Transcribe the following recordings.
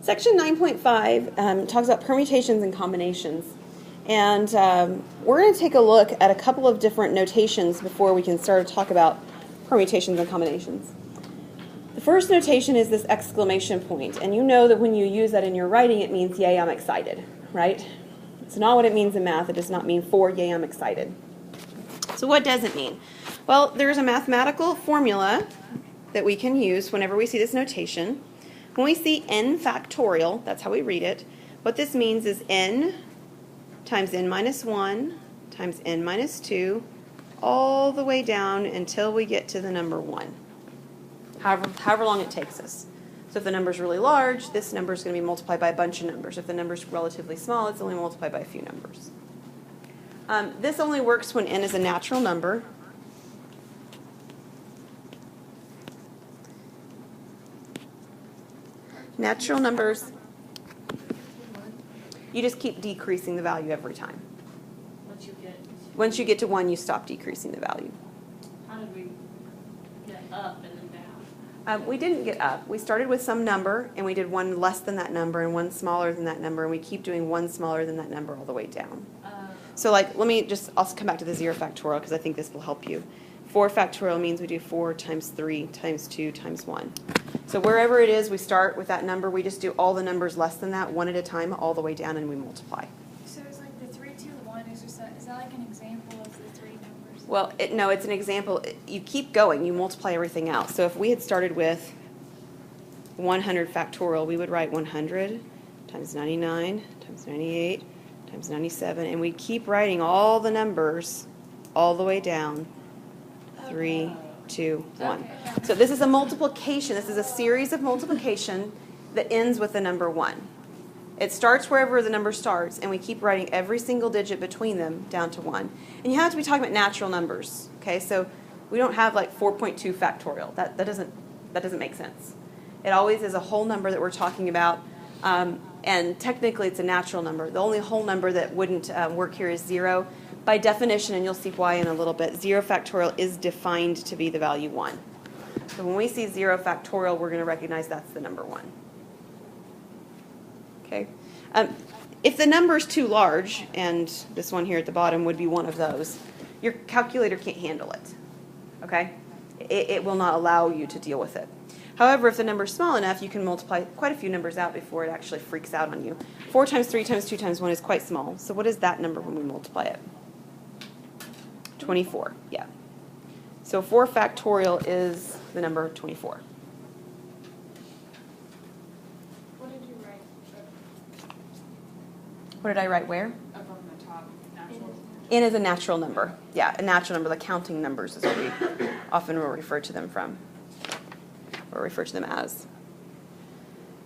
Section 9.5 talks about permutations and combinations. And we're going to take a look at a couple of different notations before we can start to talk about permutations and combinations. The first notation is this exclamation point, and you know that when you use that in your writing, it means, yay, I'm excited, right? It's not what it means in math. It does not mean for, yay, I'm excited. So what does it mean? Well, there's a mathematical formula that we can use whenever we see this notation. When we see n factorial, that's how we read it, what this means is n times n minus 1 times n minus 2 all the way down until we get to the number 1, however long it takes us. So if the number is really large, this number is going to be multiplied by a bunch of numbers. If the number is relatively small, it's only multiplied by a few numbers. This only works when n is a natural number. Natural numbers, you just keep decreasing the value every time. Once you get to 1, you stop decreasing the value. How did we get up and then down? We didn't get up. We started with some number, and we did one less than that number and one smaller than that number, and we keep doing one smaller than that number all the way down. So like, I'll come back to the 0 factorial because I think this will help you. 4 factorial means we do 4 times 3 times 2 times 1. So wherever it is, we start with that number. We just do all the numbers less than that, one at a time, all the way down, and we multiply. So it's like the 3, 2, 1 is just is that like an example of the 3 numbers? Well, no, it's an example. You keep going. You multiply everything out. So if we had started with 100 factorial, we would write 100 times 99 times 98 times 97, and we keep writing all the numbers all the way down. 3, 2, 1. So this is a multiplication. This is a series of multiplication that ends with the number 1. It starts wherever the number starts, and we keep writing every single digit between them down to 1. And you have to be talking about natural numbers. Okay, so we don't have like 4.2 factorial. That doesn't make sense. It always is a whole number that we're talking about, and technically it's a natural number. The only whole number that wouldn't work here is 0. By definition, and you'll see why in a little bit, 0 factorial is defined to be the value 1. So when we see 0 factorial, we're going to recognize that's the number 1. Okay. If the number is too large, and this one here at the bottom would be one of those, your calculator can't handle it. Okay? It will not allow you to deal with it. However, if the number is small enough, you can multiply quite a few numbers out before it actually freaks out on you. 4 times 3 times 2 times 1 is quite small. So what is that number when we multiply it? 24, yeah. So 4 factorial is the number 24. What did you write? What did I write where? Up on the top. Natural. N is a natural number. Yeah, a natural number. The counting numbers is what we often will refer to them from, or refer to them as.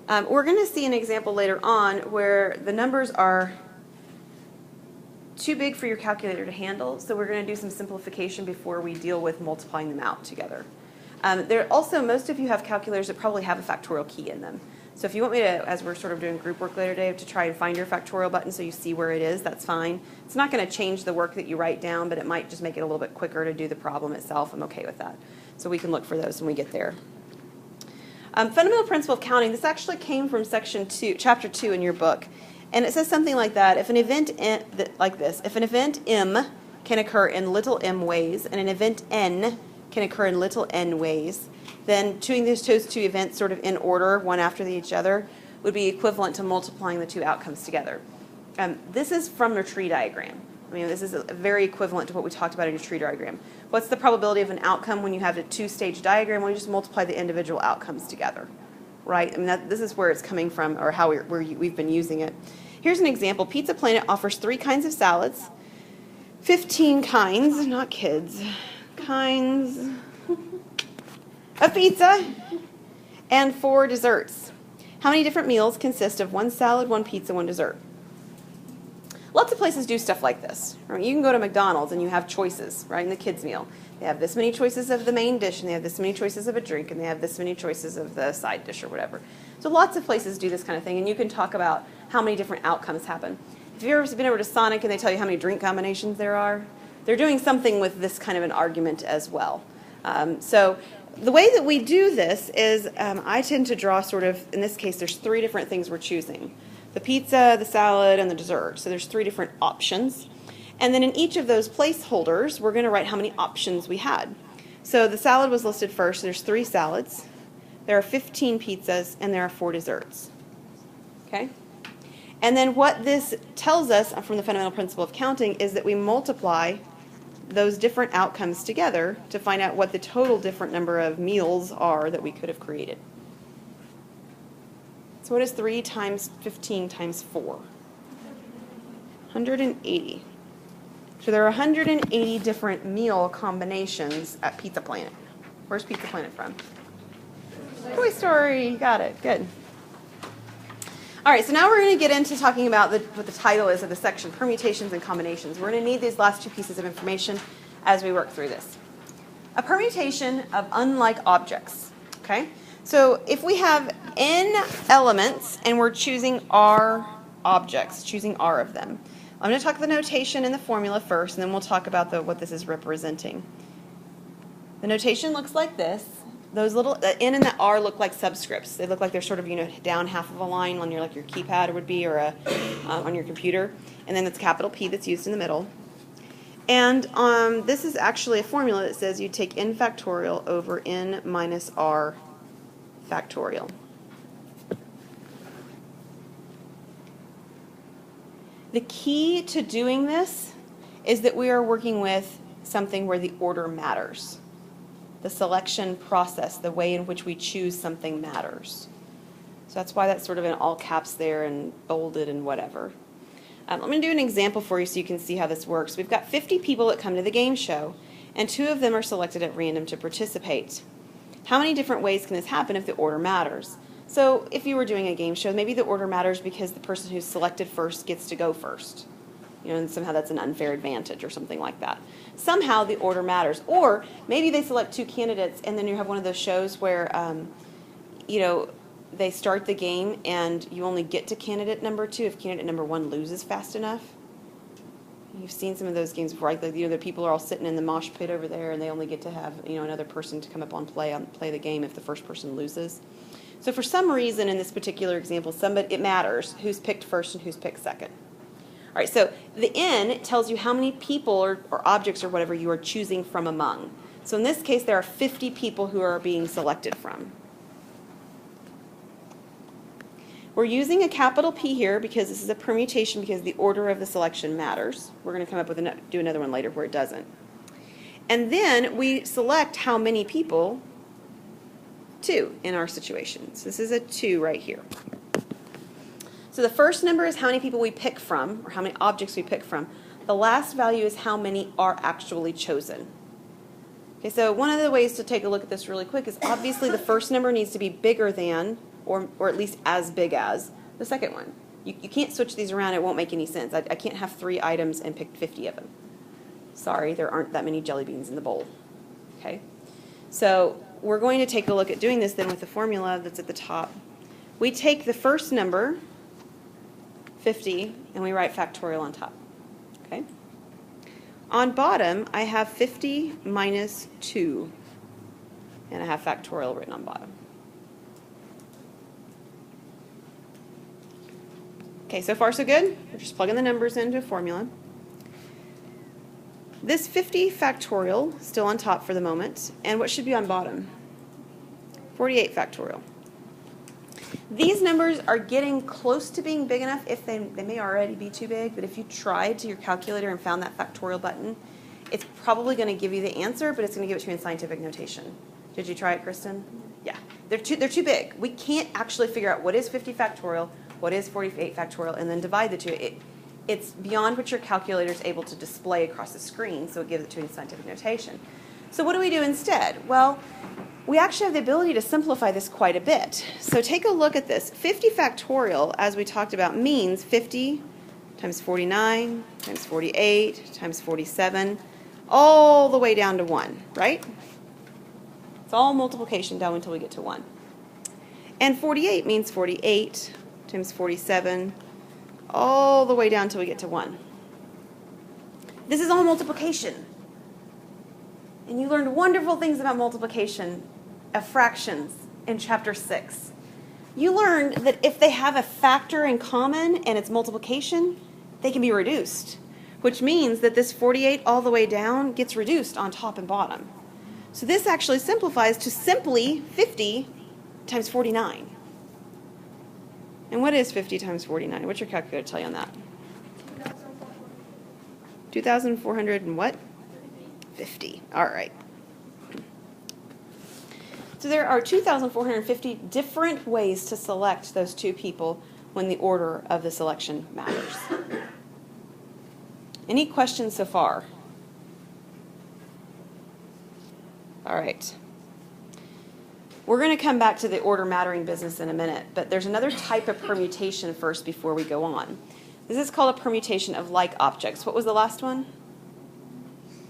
We're going to see an example later on where the numbers are too big for your calculator to handle, so we're going to do some simplification before we deal with multiplying them out together. Most of you have calculators that probably have a factorial key in them. So if you want me to, as we're sort of doing group work later today, to try and find your factorial button so you see where it is, that's fine. It's not going to change the work that you write down, but it might just make it a little bit quicker to do the problem itself. I'm okay with that. So we can look for those when we get there. Fundamental principle of counting, this actually came from chapter 2 in your book. And it says something like that: if an event like this, if an event M can occur in little m ways and an event N can occur in little n ways, then doing those two events sort of in order, one after each other, would be equivalent to multiplying the two outcomes together. This is from your tree diagram. I mean, this is very equivalent to what we talked about in your tree diagram. What's the probability of an outcome when you have a 2-stage diagram? Well, you just multiply the individual outcomes together, right? I mean, this is where it's coming from, or how we've been using it. Here's an example. Pizza Planet offers 3 kinds of salads, 15 kinds, not kids, kinds of pizza, and 4 desserts. How many different meals consist of 1 salad, 1 pizza, 1 dessert? Lots of places do stuff like this. Right? You can go to McDonald's and you have choices, right, in the kids' meal. They have this many choices of the main dish, and they have this many choices of a drink, and they have this many choices of the side dish or whatever. So lots of places do this kind of thing, and you can talk about how many different outcomes happen. If you've ever been over to Sonic and they tell you how many drink combinations there are, they're doing something with this kind of an argument as well. So the way that we do this is I tend to draw sort of, in this case, there's 3 different things we're choosing. The pizza, the salad, and the dessert. So there's 3 different options. And then in each of those placeholders, we're going to write how many options we had. So the salad was listed first. So there's 3 salads. There are 15 pizzas, and there are 4 desserts. Okay? And then what this tells us from the fundamental principle of counting is that we multiply those different outcomes together to find out what the total different number of meals are that we could have created. So what is 3 times 15 times 4? 180. So there are 180 different meal combinations at Pizza Planet. Where's Pizza Planet from? Toy Story. You got it. Good. All right, so now we're going to get into talking about what the title is of the section, Permutations and Combinations. We're going to need these last 2 pieces of information as we work through this. A permutation of unlike objects. Okay? So if we have n elements and we're choosing r objects, choosing r of them. I'm going to talk the notation and the formula first, and then we'll talk about what this is representing. The notation looks like this. Those little the n and the r look like subscripts. They look like they're sort of down half of a line on your keypad would be, or on your computer, and then it's capital P that's used in the middle. And this is actually a formula that says you take n factorial over n minus r factorial. The key to doing this is that we are working with something where the order matters. The selection process, the way in which we choose something matters. So that's why that's sort of in all caps there and bolded and whatever. I'm going to do an example for you so you can see how this works. We've got 50 people that come to the game show, and 2 of them are selected at random to participate. How many different ways can this happen if the order matters? So if you were doing a game show, maybe the order matters because the person who's selected first gets to go first. And somehow that's an unfair advantage or something like that. Somehow the order matters. Or maybe they select 2 candidates and then you have one of those shows where, they start the game and you only get to candidate number 2 if candidate number 1 loses fast enough. You've seen some of those games before, like the people are all sitting in the mosh pit over there and they only get to have another person to come up and play the game if the first person loses. So for some reason in this particular example, it matters who's picked first and who's picked second. All right, so the n tells you how many people or objects or whatever you are choosing from among. So in this case, there are 50 people who are being selected from. We're using a capital P here because this is a permutation because the order of the selection matters. We're going to come up with do another one later where it doesn't. And then we select how many people, 2 in our situation. So this is a 2 right here. So the first number is how many people we pick from, or how many objects we pick from. The last value is how many are actually chosen. Okay, so one of the ways to take a look at this really quick is obviously the first number needs to be bigger than, or at least as big as, the second one. You can't switch these around, it won't make any sense. I can't have 3 items and pick 50 of them. Sorry, there aren't that many jelly beans in the bowl. Okay, so we're going to take a look at doing this then with the formula that's at the top. We take the first number, 50, and we write factorial on top. Okay. On bottom, I have 50 minus 2, and I have factorial written on bottom. Okay, so far so good. We're just plugging the numbers into a formula. This 50 factorial, still on top for the moment, and what should be on bottom? 48 factorial. These numbers are getting close to being big enough. If they may already be too big, but if you tried to your calculator and found that factorial button, it's probably going to give you the answer, but it's going to give it to you in scientific notation. Did you try it, Kristen? Yeah. They're too big. We can't actually figure out what is 50 factorial, what is 48 factorial, and then divide the two. It's beyond what your calculator is able to display across the screen, so it gives it to you in scientific notation. So what do we do instead? Well, we actually have the ability to simplify this quite a bit. So take a look at this. 50 factorial, as we talked about, means 50 times 49 times 48 times 47, all the way down to 1, right? It's all multiplication down until we get to 1. And 48 means 48 times 47, all the way down until we get to 1. This is all multiplication. And you learned wonderful things about multiplication of fractions in chapter 6. You learned that if they have a factor in common and it's multiplication, they can be reduced, which means that this 48 all the way down gets reduced on top and bottom. So this actually simplifies to simply 50 times 49. And what is 50 times 49? What's your calculator tell you on that? 2,400 and what? 50. All right. So there are 2,450 different ways to select those two people when the order of the selection matters. Any questions so far? All right. We're going to come back to the order mattering business in a minute, but there's another type of permutation first before we go on. This is called a permutation of like objects. What was the last one?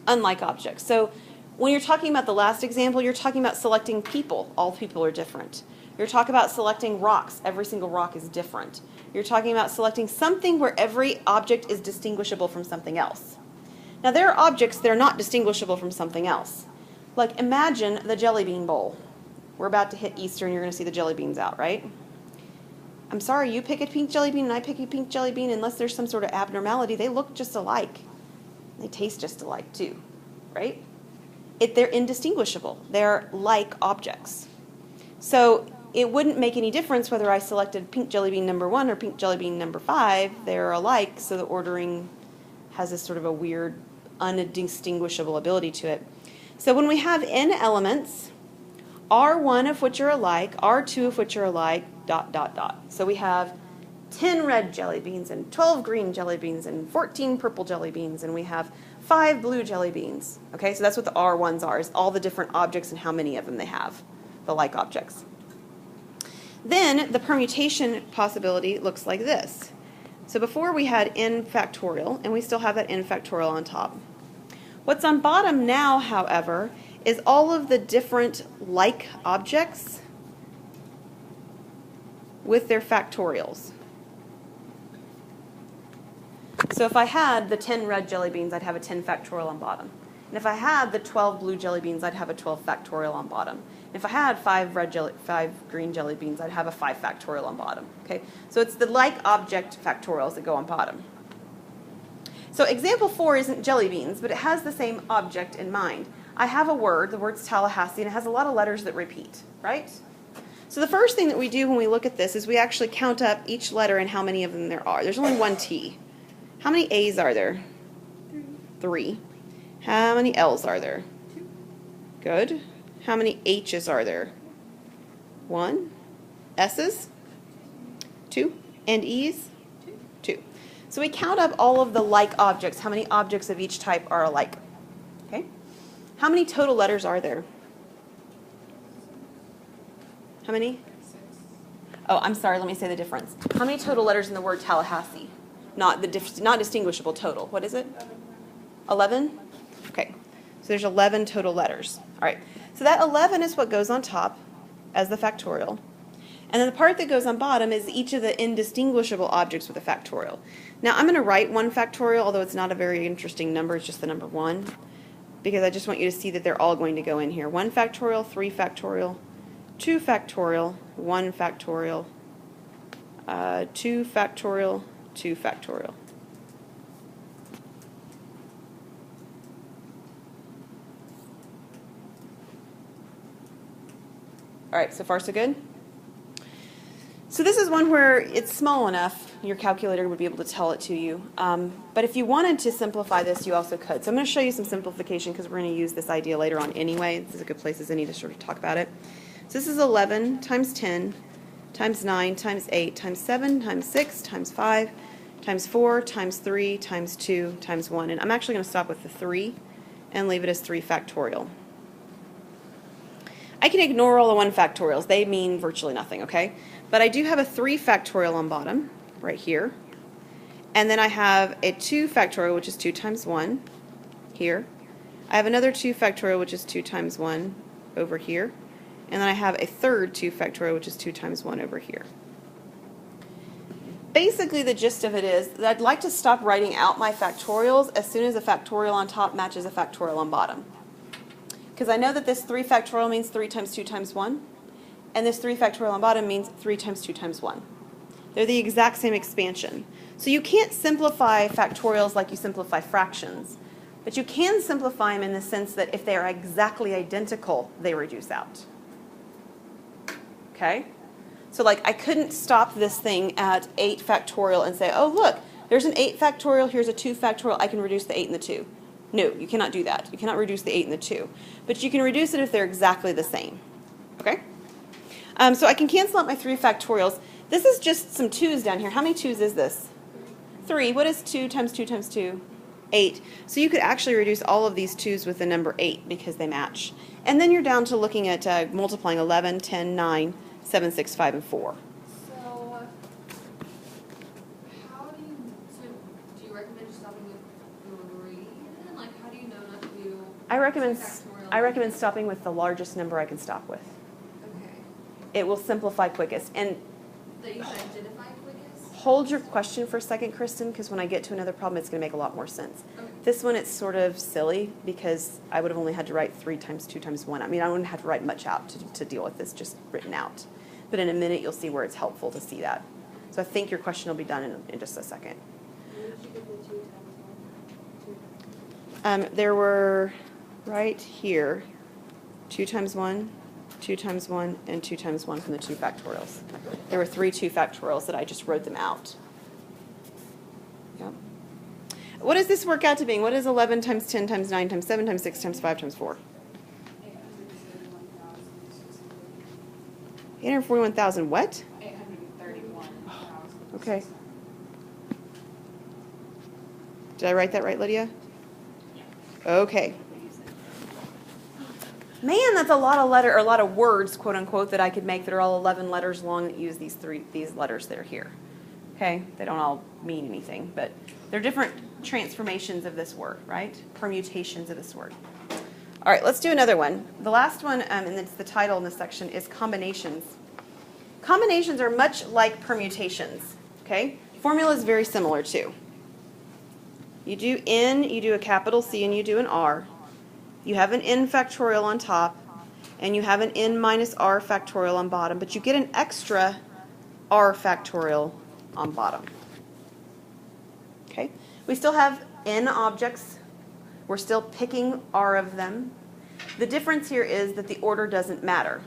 Unlike objects. So when you're talking about the last example, you're talking about selecting people. All people are different. You're talking about selecting rocks. Every single rock is different. You're talking about selecting something where every object is distinguishable from something else. Now there are objects that are not distinguishable from something else. Like imagine the jelly bean bowl. We're about to hit Easter and you're going to see the jelly beans out, right? I'm sorry, you pick a pink jelly bean and I pick a pink jelly bean. Unless there's some sort of abnormality, they look just alike. They taste just alike too, right? They're indistinguishable. They're like objects. So it wouldn't make any difference whether I selected pink jelly bean number 1 or pink jelly bean number 5. They're alike, so the ordering has this sort of a weird, undistinguishable ability to it. So when we have n elements, R1 of which are alike, R2 of which are alike, ... So we have 10 red jelly beans and 12 green jelly beans and 14 purple jelly beans, and we have 5 blue jelly beans. Okay, so that's what the R1s are, is all the different objects and how many of them they have, the like objects. Then the permutation possibility looks like this. So before we had n factorial, and we still have that n factorial on top. What's on bottom now, however, is all of the different like objects with their factorials. So if I had the 10 red jelly beans, I'd have a 10 factorial on bottom. And if I had the 12 blue jelly beans, I'd have a 12 factorial on bottom. And if I had 5 green jelly beans, I'd have a 5 factorial on bottom. Okay? So it's the like object factorials that go on bottom. So example 4 isn't jelly beans, but it has the same object in mind. I have a word, the word's Tallahassee, and it has a lot of letters that repeat, right? So the first thing that we do when we look at this is we actually count up each letter and how many of them there are. There's only one T. How many A's are there? 3. How many L's are there? 2. Good. How many H's are there? 1. S's? 2. And E's? 2. So we count up all of the like objects. How many objects of each type are alike? Okay. How many total letters are there? How many? 6. Oh, I'm sorry. Let me say the difference. How many total letters in the word Tallahassee? Not distinguishable total. What is it? 11? Okay. So there's 11 total letters. All right. So that 11 is what goes on top as the factorial. And then the part that goes on bottom is each of the indistinguishable objects with a factorial. Now I'm going to write 1 factorial, although it's not a very interesting number. It's just the number 1. Because I just want you to see that they're all going to go in here. 1 factorial, 3 factorial, 2 factorial, 1 factorial, 2 factorial, 2 factorial. All right, so far so good? So this is one where it's small enough, your calculator would be able to tell it to you. But if you wanted to simplify this, you also could. So I'm going to show you some simplification because we're going to use this idea later on anyway. This is a good place as any to sort of talk about it. So this is 11 times 10 times 9 times 8 times 7 times 6 times 5 times 4 times 3 times 2 times 1. And I'm actually going to stop with the 3 and leave it as 3 factorial. I can ignore all the 1 factorials. They mean virtually nothing, okay? But I do have a 3 factorial on bottom, right here. And then I have a 2 factorial, which is 2 times 1, here. I have another 2 factorial, which is 2 times 1, over here. And then I have a third 2 factorial, which is 2 times 1 over here. Basically, the gist of it is that I'd like to stop writing out my factorials as soon as a factorial on top matches a factorial on bottom. Because I know that this 3 factorial means 3 times 2 times 1, and this 3 factorial on bottom means 3 times 2 times 1. They're the exact same expansion. So you can't simplify factorials like you simplify fractions, but you can simplify them in the sense that if they are exactly identical, they reduce out. Okay? So like I couldn't stop this thing at 8 factorial and say, oh look, there's an 8 factorial, here's a 2 factorial, I can reduce the 8 and the 2. No, you cannot do that. You cannot reduce the 8 and the 2. But you can reduce it if they're exactly the same. Okay? So I can cancel out my 3 factorials. This is just some 2's down here. How many 2's is this? 3. What is 2 times 2 times 2? 8. So you could actually reduce all of these 2's with the number 8 because they match. And then you're down to looking at multiplying 11, 10, 9, 7, 6, 5, and 4. So, do you recommend just stopping with 3? Like, how do you know not to do I recommend factorial? stopping with the largest number I can stop with. Okay. It will simplify quickest. And That you can identify quickest? hold your question for a second, Kristen, because when I get to another problem, it's going to make a lot more sense. Okay. This one, it's sort of silly because I would have only had to write 3 times 2 times 1. I mean, I wouldn't have to write much out to deal with this, just written out. But in a minute, you'll see where it's helpful to see that. So I think your question will be done in just a second. Where did you get the 2 times 1? There were, right here, 2 times 1, 2 times 1, and 2 times 1 from the 2 factorials. There were 3 2 factorials that I just wrote them out. Yep. What does this work out to being? What is 11 times 10 times 9 times 7 times 6 times 5 times 4? 841,000 what? 831,000. Okay. Did I write that right, Lydia? Okay. Man, that's a lot of words, quote unquote, that I could make that are all 11 letters long that use these letters that are here. Okay? They don't all mean anything, but they're different transformations of this word, right? Permutations of this word. All right, let's do another one. The last one, and it's the title in this section, is combinations. Combinations are much like permutations, okay? Formula is very similar too. You do n, you do a capital C, and you do an R. You have an n factorial on top, and you have an n minus r factorial on bottom, but you get an extra r factorial on bottom. Okay? We still have n objects. We're still picking r of them. The difference here is that the order doesn't matter.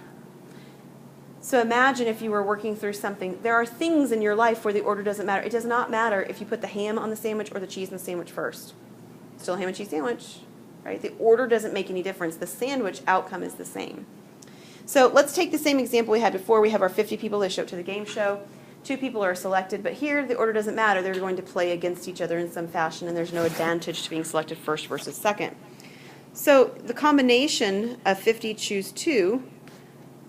So imagine if you were working through something. There are things in your life where the order doesn't matter. It does not matter if you put the ham on the sandwich or the cheese on the sandwich first. Still a ham and cheese sandwich, right? The order doesn't make any difference. The sandwich outcome is the same. So let's take the same example we had before. We have our 50 people. They show up to the game show. 2 people are selected, but here the order doesn't matter. They're going to play against each other in some fashion, and there's no advantage to being selected first versus second. So the combination of 50 choose 2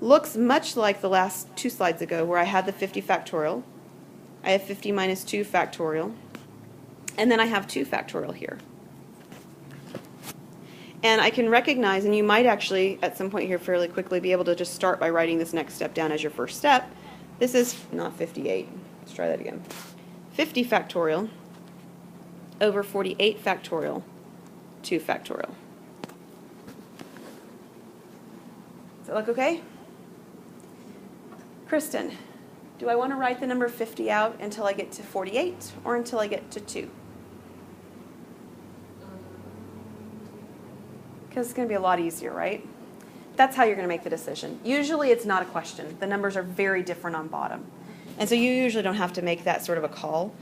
looks much like the last 2 slides ago where I had the 50 factorial. I have 50 minus 2 factorial. And then I have 2 factorial here. And I can recognize, and you might actually at some point here fairly quickly be able to just start by writing this next step down as your first step. This is not 58. Let's try that again. 50 factorial over 48 factorial, 2 factorial. Does that look okay? Kristen, do I want to write the number 50 out until I get to 48 or until I get to 2? Because it's going to be a lot easier, right? That's how you're going to make the decision. Usually it's not a question. The numbers are very different on bottom. And so you usually don't have to make that sort of a call.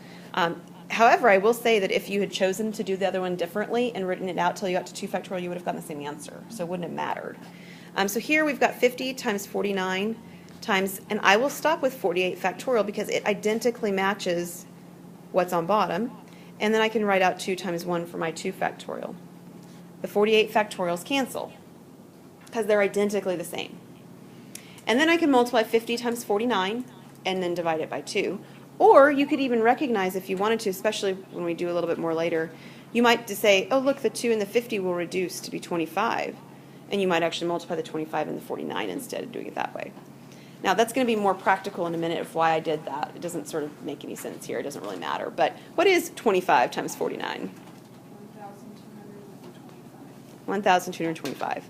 However, I will say that if you had chosen to do the other one differently and written it out till you got to 2 factorial, you would have gotten the same answer. So it wouldn't have mattered. So here we've got 50 times 49 times, and I will stop with 48 factorial because it identically matches what's on bottom. And then I can write out 2 times 1 for my 2 factorial. The 48 factorials cancel because they're identically the same. And then I can multiply 50 times 49 and then divide it by 2. Or you could even recognize if you wanted to, especially when we do a little bit more later, you might just say, oh look, the 2 and the 50 will reduce to be 25. And you might actually multiply the 25 and the 49 instead of doing it that way. Now that's going to be more practical in a minute of why I did that. It doesn't sort of make any sense here. It doesn't really matter. But what is 25 times 49? 1,225.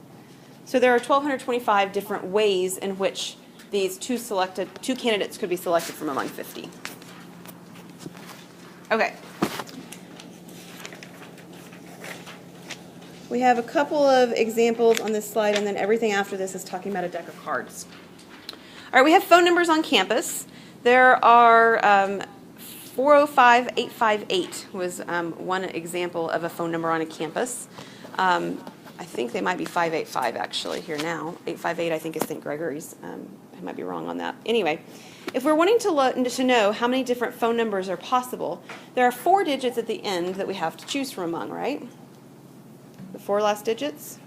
So there are 1,225 different ways in which these two candidates could be selected from among 50. Okay. We have a couple of examples on this slide, and then everything after this is talking about a deck of cards. All right, we have phone numbers on campus. There are 405-858 was one example of a phone number on a campus. I think they might be 585 actually here now. 858 I think is St. Gregory's. I might be wrong on that. Anyway, if we're wanting to know how many different phone numbers are possible, there are 4 digits at the end that we have to choose from among, right? The 4 last digits.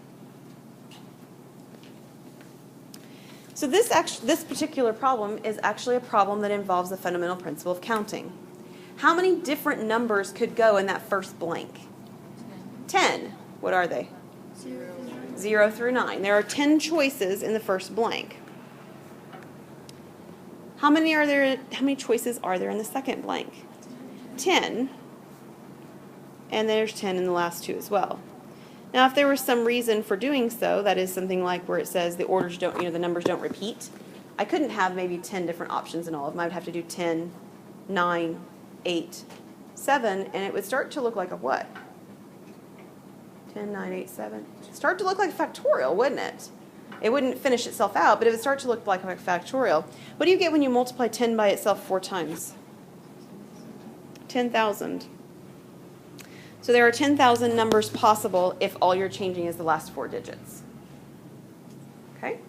So this particular problem is actually a problem that involves the fundamental principle of counting. How many different numbers could go in that first blank? 10. What are they? 0 through 9. There are 10 choices in the first blank. How many choices are there in the second blank? 10. And there's 10 in the last 2 as well. Now, if there was some reason for doing so, that is something like where it says the orders don't, the numbers don't repeat, I couldn't have maybe 10 different options in all of them. I would have to do 10, 9, 8, 7, and it would start to look like a what? 10, 9, 8, 7. Start to look like a factorial, wouldn't it? It wouldn't finish itself out, but it would start to look like a factorial. What do you get when you multiply 10 by itself 4 times? 10,000. So there are 10,000 numbers possible if all you're changing is the last 4 digits. Okay?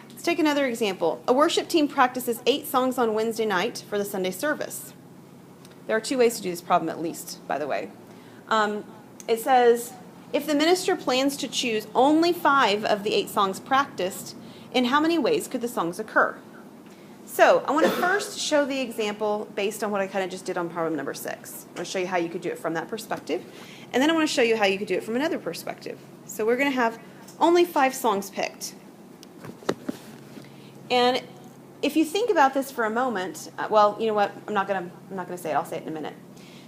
Let's take another example. A worship team practices 8 songs on Wednesday night for the Sunday service. There are 2 ways to do this problem at least, by the way. It says, if the minister plans to choose only 5 of the 8 songs practiced, in how many ways could the songs occur? So I want to first show the example based on what I kind of just did on problem number 6. I want to show you how you could do it from that perspective. And then I want to show you how you could do it from another perspective. So we're going to have only 5 songs picked. And if you think about this for a moment, well, you know what? I'm not going to say it. I'll say it in a minute.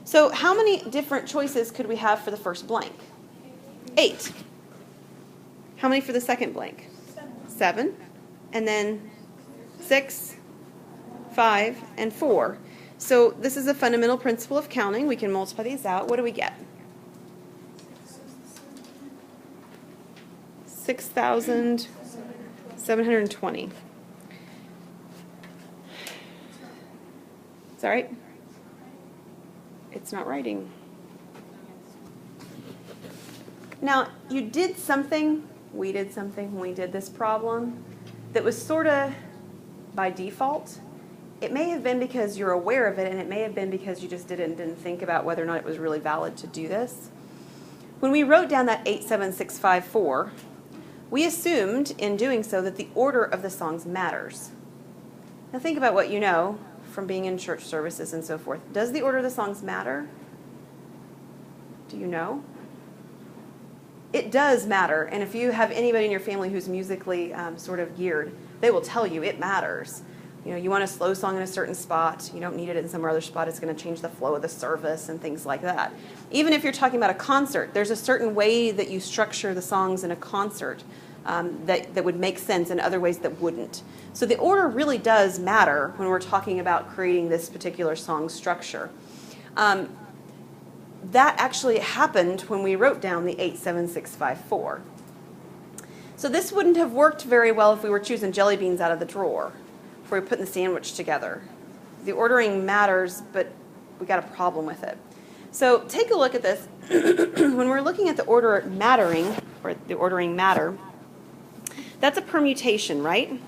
So how many different choices could we have for the first blank? 8. How many for the second blank? 7. And then 6, 5, and 4. So this is a fundamental principle of counting. We can multiply these out. What do we get? 6,720. Is that right? It's not writing. Now, you did something, we did something when we did this problem that was sort of by default. It may have been because you're aware of it, and it may have been because you just didn't think about whether or not it was really valid to do this. When we wrote down that 87654, we assumed in doing so that the order of the songs matters. Now think about what you know from being in church services and so forth. Does the order of the songs matter? Do you know? It does matter, and if you have anybody in your family who's musically sort of geared, they will tell you it matters. You know, you want a slow song in a certain spot, you don't need it in some other spot, it's going to change the flow of the service and things like that. Even if you're talking about a concert, there's a certain way that you structure the songs in a concert that would make sense and other ways that wouldn't. So the order really does matter when we're talking about creating this particular song structure. That actually happened when we wrote down the 87654. So this wouldn't have worked very well if we were choosing jelly beans out of the drawer, if we were putting the sandwich together. The ordering matters, but we got a problem with it. So take a look at this. When we're looking at the order mattering, or the ordering matter, that's a permutation, right?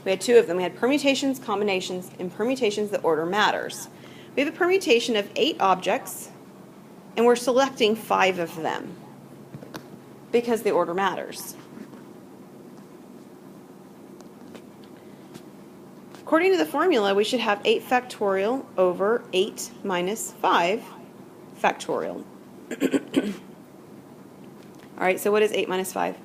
We had 2 of them. We had permutations, combinations, and permutations that order matters. We have a permutation of 8 objects, and we're selecting 5 of them because the order matters. According to the formula, we should have 8 factorial over 8 minus 5 factorial. All right, so what is 8 minus 5?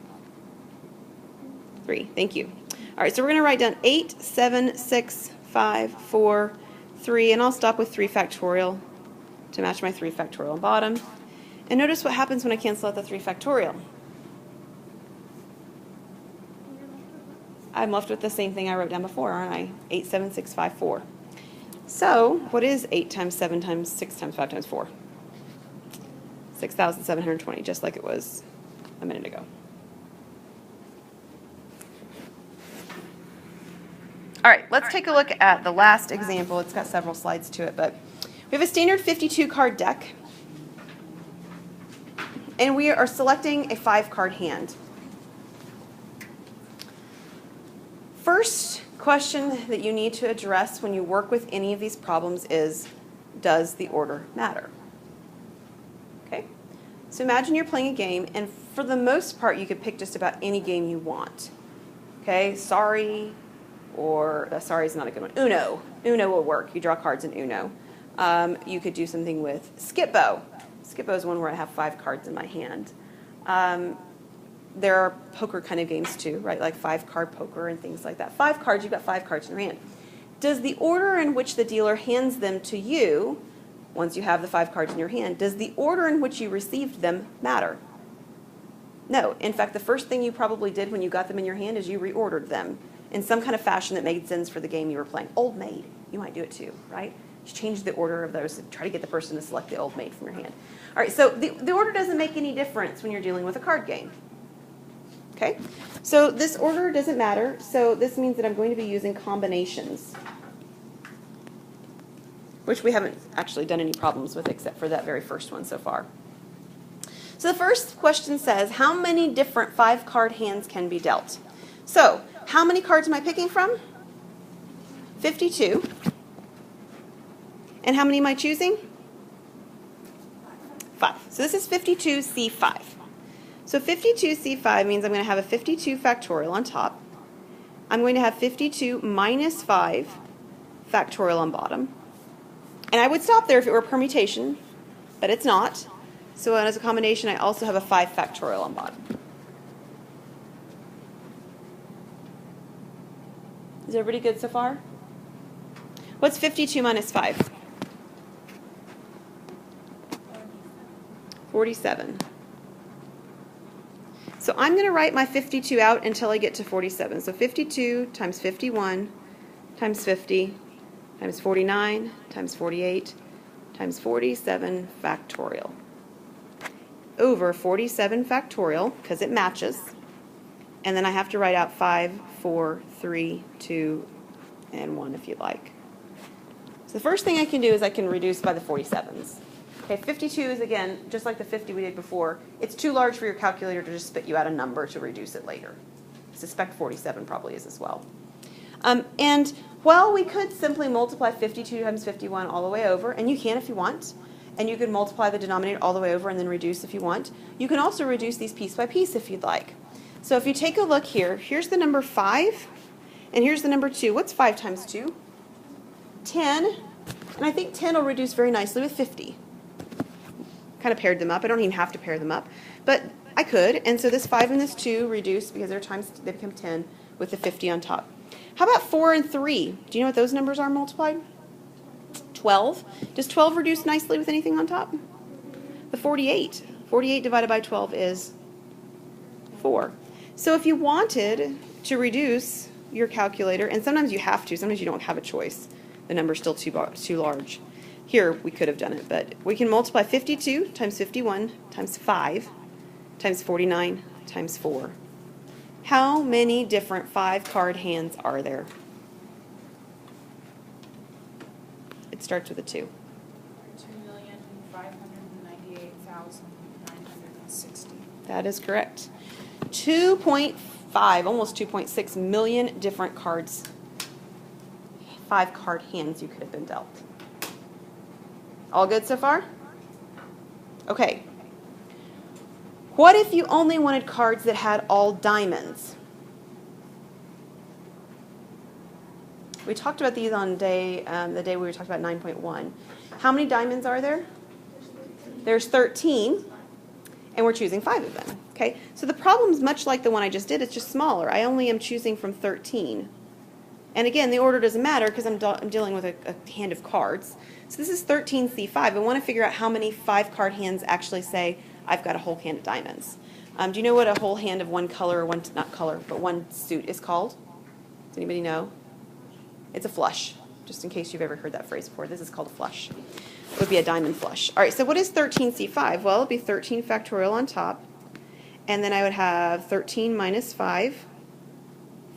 3. Thank you. All right, so we're going to write down 8, 7, 6, 5, 4, 3, and I'll stop with 3 factorial to match my 3 factorial bottom. And notice what happens when I cancel out the 3 factorial. I'm left with the same thing I wrote down before, aren't I? 87654. So what is 8 times 7 times 6 times 5 times 4? 6,720, just like it was a minute ago. All right, let's take a look at the last example. It's got several slides to it, but we have a standard 52 card deck, and we are selecting a 5-card hand. First question that you need to address when you work with any of these problems is, does the order matter? Okay, so imagine you're playing a game, and for the most part, you could pick just about any game you want. Okay, sorry, or sorry is not a good one. Uno. Uno will work. You draw cards in Uno. You could do something with Skip-Bo. Skip-Bo is one where I have 5 cards in my hand. There are poker kind of games too, right? Like 5-card poker and things like that. 5 cards, you've got 5 cards in your hand. Does the order in which the dealer hands them to you, once you have the 5 cards in your hand, does the order in which you received them matter? No. In fact, the first thing you probably did when you got them in your hand is you reordered them in some kind of fashion that made sense for the game you were playing. Old Maid, you might do it too, right? Just change the order of those and try to get the person to select the Old Maid from your hand. All right, so the order doesn't make any difference when you're dealing with a card game. Okay, so this order doesn't matter, so this means that I'm going to be using combinations, which we haven't actually done any problems with except for that very first one so far. So the first question says, how many different 5-card hands can be dealt? So, how many cards am I picking from? 52. And how many am I choosing? 5. So this is 52C5. So 52C5 means I'm going to have a 52 factorial on top. I'm going to have 52 minus 5 factorial on bottom. And I would stop there if it were a permutation, but it's not. So as a combination, I also have a 5 factorial on bottom. Is everybody good so far? What's 52 minus 5? 47. So I'm going to write my 52 out until I get to 47. So 52 times 51 times 50 times 49 times 48 times 47 factorial over 47 factorial, because it matches. And then I have to write out 5, 4, 3, 2, and 1 if you'd like. So the first thing I can do is I can reduce by the 47s. Okay, 52 is, again, just like the 50 we did before. It's too large for your calculator to just spit you out a number to reduce it later. I suspect 47 probably is as well. And well, we could simply multiply 52 times 51 all the way over, and you can if you want. And you can multiply the denominator all the way over and then reduce if you want. You can also reduce these piece by piece if you'd like. So if you take a look here, here's the number 5, and here's the number 2. What's 5 times 2? 10. And I think 10 will reduce very nicely with 50. Kind of paired them up. I don't even have to pair them up, but I could. And so this 5 and this 2 reduce because they're times, they become 10 with the 50 on top. How about 4 and 3? Do you know what those numbers are multiplied? 12. Does 12 reduce nicely with anything on top? The 48. 48 divided by 12 is 4. So if you wanted to reduce your calculator, and sometimes you have to, sometimes you don't have a choice. The number's still too large. Here, we could have done it, but we can multiply 52 times 51 times 5 times 49 times 4. How many different 5-card hands are there? It starts with a 2. 2,598,960. That is correct. 2.5, almost 2.6 million different cards, 5-card hands you could have been dealt. All good so far? Okay. What if you only wanted cards that had all diamonds? We talked about these on the day we were talking about 9.1. How many diamonds are there? There's 13, and we're choosing 5 of them. Okay, so the problem's much like the one I just did. It's just smaller. I only am choosing from 13. And again, the order doesn't matter because I'm dealing with a hand of cards. So this is 13C5. I want to figure out how many 5-card hands actually say, I've got a whole hand of diamonds. Do you know what a whole hand of one color, or one, not color, but one suit is called? Does anybody know? It's a flush, just in case you've ever heard that phrase before. This is called a flush. It would be a diamond flush. All right, so what is 13C5? Well, it would be 13 factorial on top, and then I would have 13 minus 5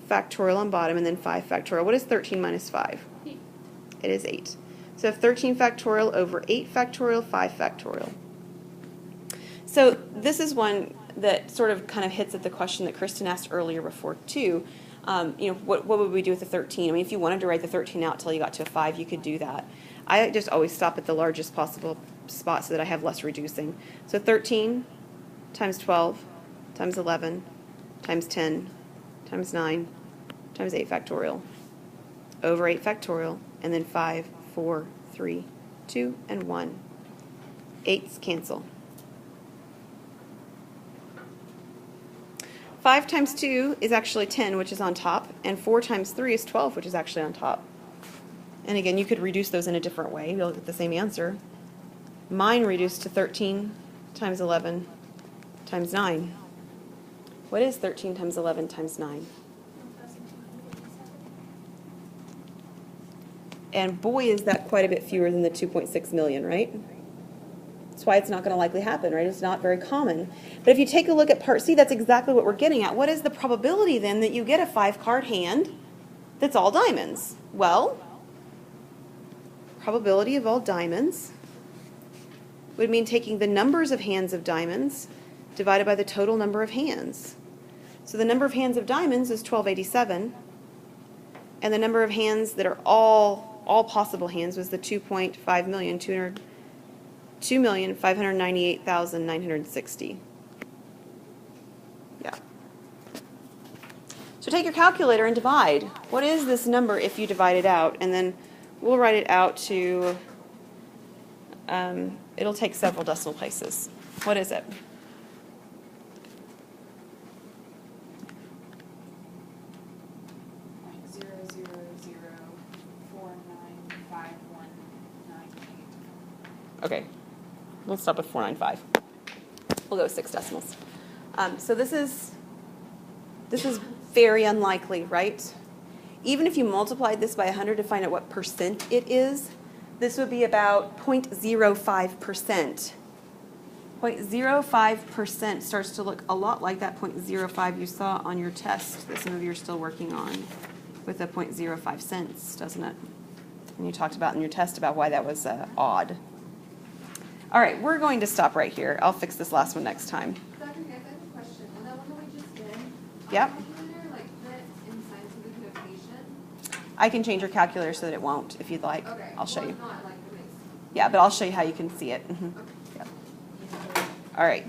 factorial on bottom, and then 5 factorial. What is 13 minus 5? 8. It is 8. So 13 factorial over 8 factorial, 5 factorial. So this is one that sort of kind of hits at the question that Kristen asked earlier before too. What would we do with the 13? I mean, if you wanted to write the 13 out till you got to a 5, you could do that. I just always stop at the largest possible spot so that I have less reducing. So 13 times 12 times 11 times 10 times 9 times 8 factorial over 8 factorial, and then 5, 4, 3, 2, and 1. 8s cancel. 5 times 2 is actually 10, which is on top, and 4 times 3 is 12, which is actually on top. And again, you could reduce those in a different way. You'll get the same answer. Mine reduced to 13 times 11 times 9. What is 13 times 11 times 9? And boy, is that quite a bit fewer than the 2.6 million, right? That's why it's not going to likely happen, right? It's not very common. But if you take a look at part C, that's exactly what we're getting at. What is the probability then that you get a 5-card hand that's all diamonds? Well, probability of all diamonds would mean taking the numbers of hands of diamonds divided by the total number of hands. So the number of hands of diamonds is 1287, and the number of hands that are all possible hands was the 2.5 million, 2,598,960. Yeah. So take your calculator and divide. What is this number if you divide it out? And then we'll write it out to, it'll take several decimal places. What is it? Okay, we'll stop with 495. We'll go with 6 decimals. So this is very unlikely, right? Even if you multiplied this by 100 to find out what percent it is, this would be about 0.05%. 0.05% starts to look a lot like that 0.05 you saw on your test that some of you are still working on with the 0.05 cents, doesn't it? And you talked about in your test about why that was odd. All right, we're going to stop right here. I'll fix this last one next time. Dr. Gaff, I have a question. On that one that we just did, Yep. calculator, like put in scientific notation. I can change your calculator so that it won't, if you'd like. Okay. I'll show well, you. if not, like it makes. Yeah, but I'll show you how you can see it. Mhm. Okay. Yep. All right.